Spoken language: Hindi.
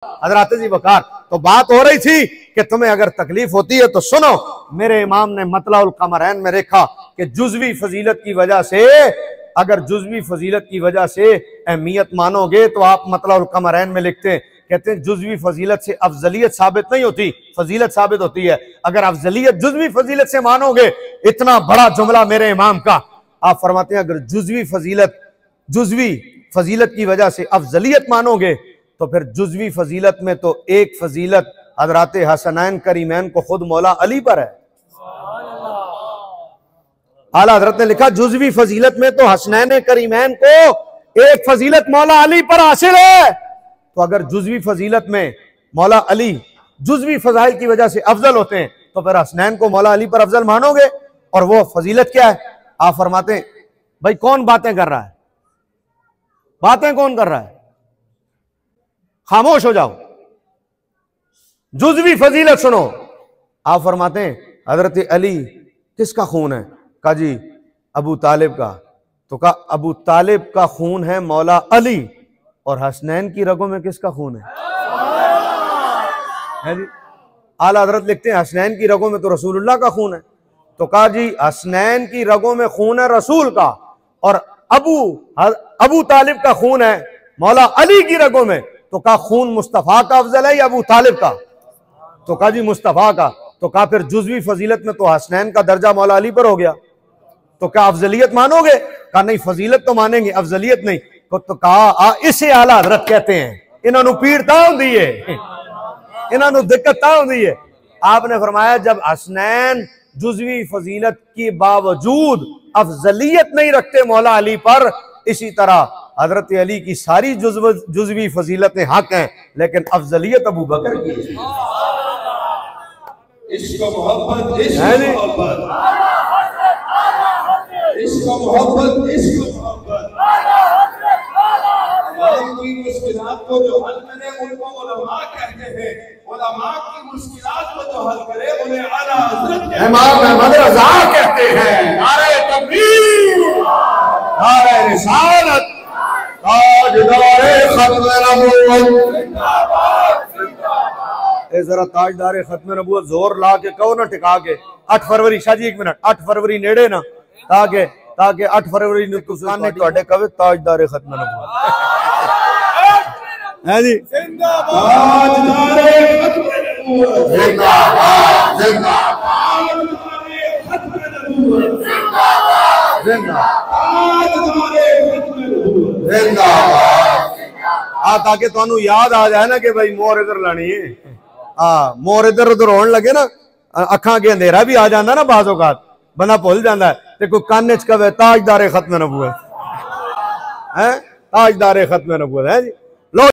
हजरत जी वकार। तो बात हो रही थी कि तुम्हें अगर तकलीफ होती है तो सुनो, मेरे इमाम ने मतलाउल कमरैन में लिखा कि जुज़वी फजीलत की वजह से, अगर जुज़वी फजीलत की वजह से अहमियत मानोगे तो आप मतलाउल कमरैन में लिखते हैं, कहते हैं जुज़वी फजीलत से अफजलियत साबित नहीं होती, फजीलत साबित होती है। अगर अफजलियत जुज़वी फजीलत से मानोगे, इतना बड़ा जुमला मेरे इमाम का, आप फरमाते हैं अगर जुज़वी फजीलत की वजह से अफजलियत मानोगे तो फिर जुज़वी फजीलत में तो एक फजीलत हजरत हसनैन करीमैन को खुद मौला अली पर है। आला हजरत ने लिखा जुज़वी फजीलत में तो हसनैन करीमैन को एक फजीलत मौला अली पर हासिल है। तो अगर जुज़वी फजीलत में मौला अली जुज़वी फजाइल की वजह से अफजल होते हैं तो फिर हसनैन को मौला अली पर अफजल मानोगे, और वो फजीलत क्या है? आप फरमाते हैं भाई कौन बातें कर रहा है, बातें कौन कर रहा है, खामोश हो जाओ, जुज़वी फजीलत सुनो। आप फरमाते हैं हजरत अली किसका खून है? कहा जी अबू तालिब का। तो कहा अबू तालिब का खून है मौला अली, और हसनैन की रगों में किसका खून है जी? आला हजरत लिखते हैं हसनैन की रगों में तो रसूलुल्लाह का खून है। तो कहा जी हसनैन की रगों में खून है रसूल का, और अबू तालिब का खून है मौला अली की रगों में। तो कहा खून मुस्तफा का अफजल है या अबू तालिब का? तो कहा जी मुस्तफा का। तो कहा फिर जुज़वी फजीलत में तो हसनैन का दर्जा मौला अली पर हो गया, तो क्या अफजलियत मानोगे? कहा नहीं, फजीलत तो मानेंगे, अफजलियत नहीं। तो कहा इसे आला हजरत कहते हैं, इन्होंने पीड़ ताऊ दी है, इन्होंने दिक्कत ताऊ दी है। आपने फरमाया जब हसनैन जुज़वी फजीलत के बावजूद अफजलियत नहीं रखते मौला अली पर, इसी तरह हजरत अली की सारी जुज़वी फजीलतें हक हैं, लेकिन अफजलियत अबू बकर की है। इश्क मोहब्बत, इश्क मोहब्बत, इश्क मोहब्बत, इश्क मोहब्बत। की मुश्किलात को जो हल करे उनको उलमा कहते हैं, उलमा की मुश्किलात को जो हल करे उन्हें आला हज़रत इमाम अहमद रज़ा कहते हैं। नारे तकबीर, नारे रिसालत, ताजदारे खत्म नबूवत जिंदाबाद जिंदाबाद। ए जरा ताजदारे खत्म नबूवत जोर ला के कहो ना, टिका के 8 फरवरी शाह जी 1 मिनट 8 फरवरी नेड़े ना, ताकि 8 फरवरी ने तुहाडे कवे ताजदारे खत्म नबूवत है जी। ताजदारे खत्म नबूवत जिंदाबाद जिंदाबाद, खत्म नबूवत जिंदाबाद जिंदाबाद, ताजदारे खत्म नबूवत जिंदाबाद। ताकि तुहानू याद आ जाए ना कि भाई मोर इधर लानी है। मोर इधर उधर होने लगे ना, अखा के अंधेरा भी आ जाता ना, बाज़ औकात बंदा भुल जाता है। ते कोई कान च कवे ताजदारे खत्म नबूवत है, ताजदारे खत्म नबूवत है जी।